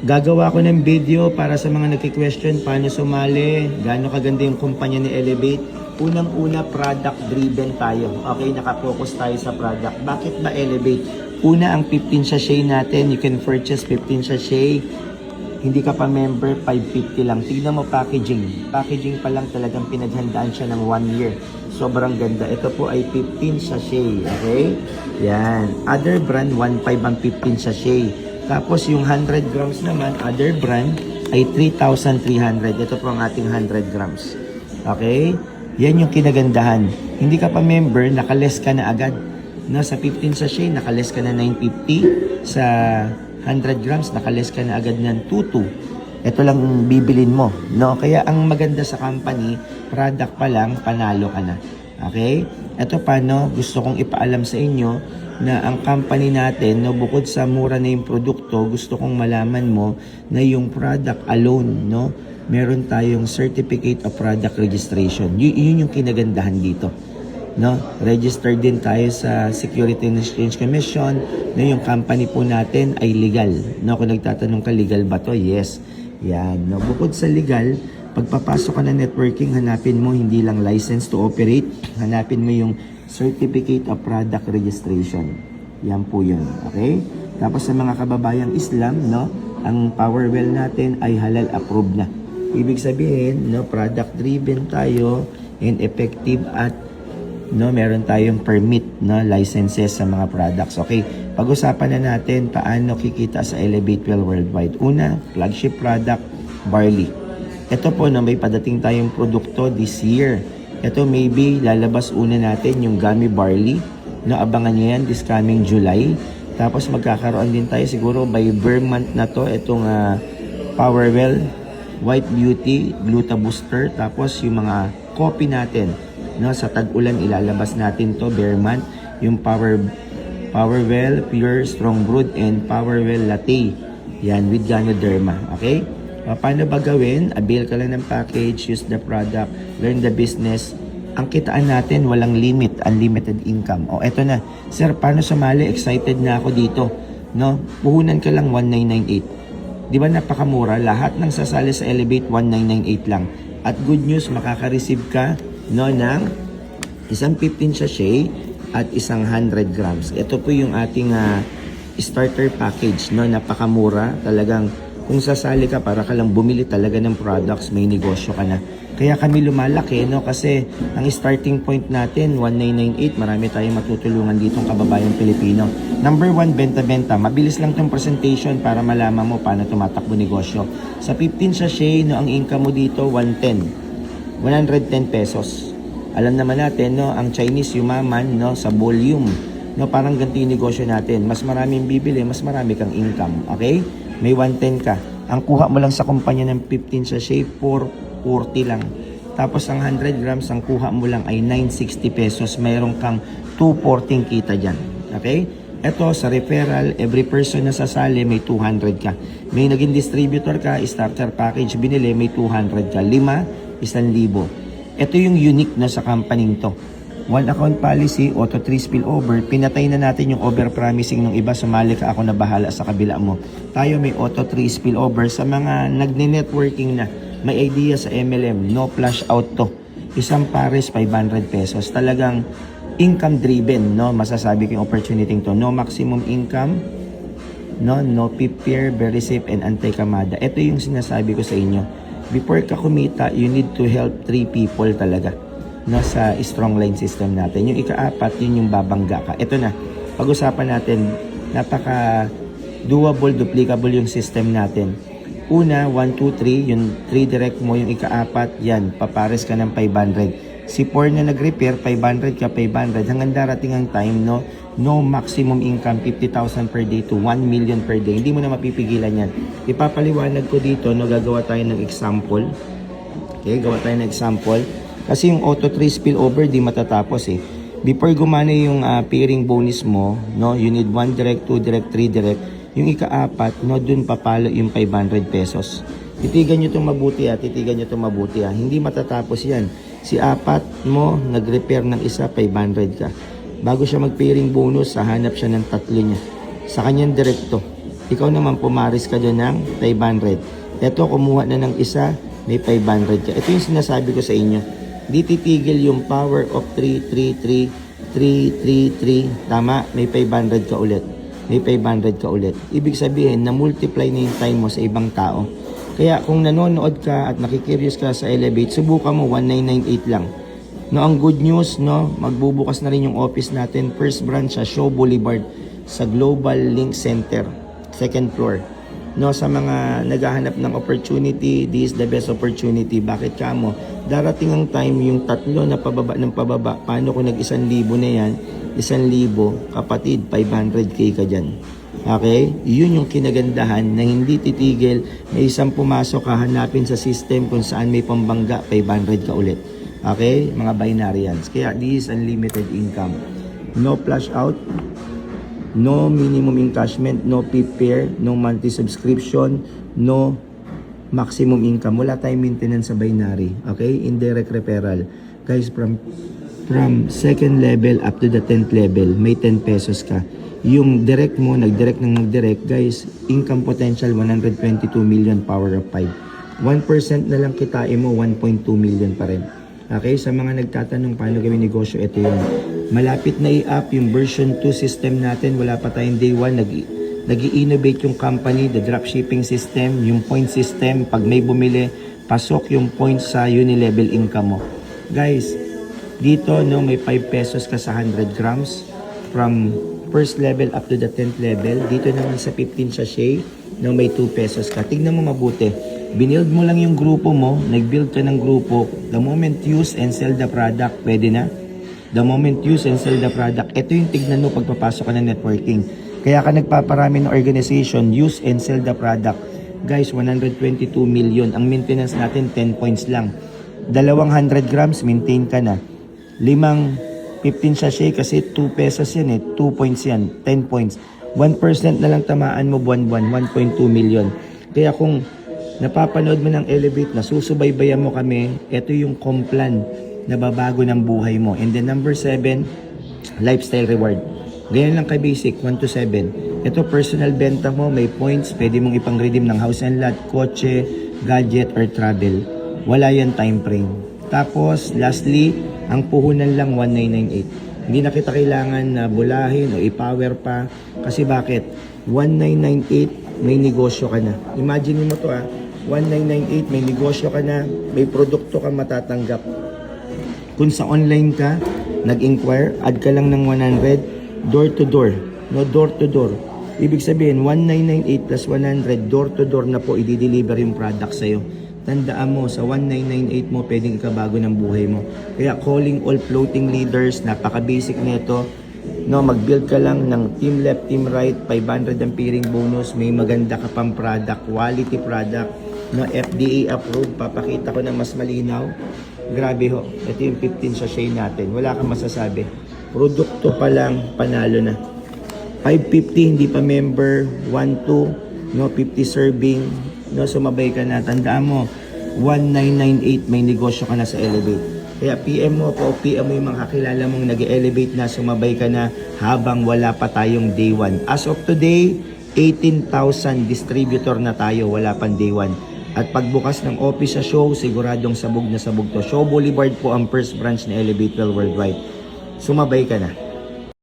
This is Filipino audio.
Gagawa ko ng video para sa mga nagki-question paano sumali, gaano kaganda yung kumpanya ni Elevate. Unang-una, product driven tayo. Okay, nakapokus tayo sa product. Bakit ba Elevate? Una, ang 15 sachet natin, you can purchase 15 sachet. Hindi ka pa member, 550 lang. Tignan mo packaging. Packaging pa lang talagang pinaghandaan siya ng 1 year. Sobrang ganda. Ito po ay 15 sachet. Okay? Yan. Other brand, 1.5 ang 15 sachet. Tapos yung 100 grams naman, other brand, ay 3,300. Ito po ang ating 100 grams. Okay? Yan yung kinagandahan. Hindi ka pa member, nakaless ka na agad. No, sa 15 sachet, nakaless ka na 950. Sa 100 grams, nakaless ka na agad ng 22. Ito lang bibilin mo. No? Kaya ang maganda sa company, product pa lang, panalo ka na. Okay? Ito pa, no, gusto kong ipaalam sa inyo na ang company natin, no, bukod sa mura na yung produkto, gusto kong malaman mo na yung product alone, no, meron tayong Certificate of Product Registration. Yun yung kinagandahan dito. No, registered din tayo sa Security and Exchange Commission na yung company po natin ay legal. No, kung nagtatanong ka, legal ba to? Yes. Yan. No, bukod sa legal, pagpapasok ka na networking, hanapin mo hindi lang license to operate, hanapin mo yung Certificate of Product Registration. Yan po yun. Okay? Tapos sa mga kababayang Islam, no, ang power well natin ay halal approved na. Ibig sabihin, no, product driven tayo and effective at no, meron tayong permit, no, licenses sa mga products. Okay, pag-usapan na natin paano kikita sa Elevate Well Worldwide. Una, flagship product, barley. Ito po, no, may padating tayong produkto this year. Ito maybe lalabas una natin yung gummy barley. No, abangan nyo yan this coming July. Tapos magkakaroon din tayo siguro by Burr month na to. Itong Powerwell, White Beauty, Gluta Booster. Tapos yung mga coffee natin. No, sa tag-ulan ilalabas natin to Bear month, yung Powerwell Pure Strong Brewed and Powerwell Latte. Yan with Ganoderma, okay? Paano ba gawin? Avail ka lang ng package, use the product, learn the business. Ang kitaan natin walang limit, unlimited income. O eto na. Sir, paano sumali? Excited na ako dito. No, puhunan ka lang 1998. Di ba napakamura? Lahat ng sasali sa Elevate 1998 lang. At good news, makaka-receive ka, no, ng isang 15 sachet at isang 100 grams. Ito po yung ating starter package, no, napakamura. Talagang kung sasali ka, para ka lang bumili talaga ng products, may negosyo ka na. Kaya kami lumalaki, no, kasi ang starting point natin 1998, marami tayong matutulungan ditong kababayang Pilipino. Number 1, benta-benta. Mabilis lang tong presentation para malaman mo paano tumatakbo negosyo. Sa 15 sachet, no, ang income mo dito 110 pesos. Alam naman natin, no, ang Chinese yumaman, no, sa volume, no, parang ganito yung negosyo natin. Mas maraming bibili, mas marami kang income. Okay? May 110 ka. Ang kuha mo lang sa kumpanya ng 15 sachet, 440 lang. Tapos ang 100 grams, ang kuha mo lang ay 960 pesos. Mayroon kang 240 kita dyan. Okay? Ito, sa referral, every person na sasali, may 200 ka. May naging distributor ka, starter package, binili, may 200 ka. 5, 1,000. Ito yung unique na sa company to. One account policy, auto 3 spillover. Pinatay na natin yung over-promising ng iba. Sumali ka, ako na bahala sa kabila mo. Tayo may auto 3 spillover. Sa mga nagne-networking na, may idea sa MLM, no flash out to. Isang pares, 500 pesos. Talagang income driven, no? Masasabi ko yung opportunity to. No maximum income, no PPR, very safe and anti-kamada. Ito yung sinasabi ko sa inyo. Before ka kumita, you need to help 3 people talaga, no, sa strong line system natin. Yung ika-4, yun yung babangga ka. Ito na, pag-usapan natin, napaka doable, duplicable yung system natin. Una, 1, 2, 3, yung 3 direct mo, yung ika-4, yan, papares ka ng 500. Si 4 na nag-repair, 500 ka, 500. Hanggang darating ang time, no maximum income, 50,000 per day to 1 million per day. Hindi mo na mapipigilan yan. Ipapaliwanag ko dito, no, gagawa tayo ng example. Okay, gawa tayo ng example. Kasi yung auto 3 spillover, di matatapos eh. Before gumana yung pairing bonus mo, no, you need 1 direct, 2 direct, 3 direct. Yung ika-4, no, dun papalo yung 500 pesos. Titigan nyo itong mabuti titigan nyo itong mabuti Hindi matatapos yan. Si 4 mo, nag-repair ng isa, 500 ka. Bago siya mag-pairing bonus, hahanap siya ng 3 niya. Sa kanyang direkto. Ikaw naman pumaris ka doon ng 500. Ito, kumuha na ng isa, may 500 ka. Ito yung sinasabi ko sa inyo. Di titigil yung power of 3. Tama? May 500 ka ulit. May 500 ka ulit. Ibig sabihin, na-multiply na yung time mo sa ibang tao. Kaya kung nanonood ka at nakikurious ka sa Elevate, subukan mo 1998 lang. No, ang good news, no, magbubukas na rin yung office natin, first branch sa Shaw Boulevard sa Global Link Center, second floor. No, sa mga naghahanap ng opportunity, this is the best opportunity. Bakit ka mo? Darating ang time yung tatlo na pababa ng pababa. Paano kung nag-1,000 na yan? 1,000, kapatid, 500k ka dyan. Okay? Yun yung kinagandahan na hindi titigil. May isang pumasok, hahanapin sa system kung saan may pambangga, 500 ka ulit. Okay? Mga binarians. Kaya this is unlimited income. No flash out. No minimum encashment, no PIP pair, no monthly subscription, no maximum income. Wala tayong maintenance sa binary. Okay? Indirect referral. Guys, from second level up to the 10th level, may 10 pesos ka. Yung direct mo, nag-direct, guys, income potential 122 million, power of 5. 1% na lang kitain mo, 1.2 million pa rin. Okay, sa mga nagtatanong paano gawin negosyo, ito yun. Malapit na i-up yung version 2 system natin. Wala pa tayong day 1. Nag-i-innovate yung company, the dropshipping system, yung point system. Pag may bumili, pasok yung points sa unilevel income mo. Guys, dito no, may 5 pesos ka sa 100 grams from first level up to the 10th level. Dito naman sa 15 sachet, no, may 2 pesos ka. Tignan mo mabuti. Binild mo lang yung grupo mo, nag-build ka ng grupo, the moment use and sell the product, pwede na. The moment use and sell the product, ito yung tignan mo pagpapasok ka ng networking. Kaya ka nagpaparami ng organization, use and sell the product. Guys, 122 million. Ang maintenance natin, 10 points lang. 200 grams, maintain ka na. 15 sachet kasi 2 pesos yan eh. 2 points yan, 10 points. 1% na lang tamaan mo buwan-buwan, 1.2 million. Kaya kung napapanood mo ng Elevate, nasusubaybayan mo kami, ito yung complan na babago ng buhay mo. And then number 7, lifestyle reward. Ganyan lang ka-basic, 1 to 7. Ito personal benta mo, may points, pwede mong ipang-redeem ng house and lot, kotse, gadget, or travel. Wala yan time frame. Tapos, lastly, ang puhunan lang 1998. Hindi na kita kailangan na bulahin o i-power pa. Kasi bakit? 1998, may negosyo ka na. Imagine mo to 1998, may negosyo ka na, may produkto kang matatanggap. Kung sa online ka, nag-inquire, add ka lang ng 100, door to door. No, door to door. Ibig sabihin, 1998 plus 100, door to door na po, i-deliver yung product sa'yo. Tandaan mo, sa 1998 mo, pwedeng ikabago ng buhay mo. Kaya calling all floating leaders, napaka-basic nito. No, mag-build ka lang ng team left, team right, 500 ang peering bonus, may maganda ka pang product, quality product. No, FDA approved, papakita ko na mas malinaw. Grabe ho, ito yung 15 sachet natin. Wala kang masasabi. Produkto pa lang, panalo na. 550, hindi pa member. 12, no, 50 serving. No, sumabay ka na. Tandaan mo, 1998, may negosyo ka na sa Elevate. Kaya PM mo po, PM mo yung mga kakilala mong nag-elevate na, sumabay ka na habang wala pa tayong day 1. As of today, 18,000 distributor na tayo, wala pang day 1. At pagbukas ng office sa Shaw, siguradong sabog na sabog to. Shaw Boulevard po ang first branch na Elevate Worldwide. Sumabay ka na.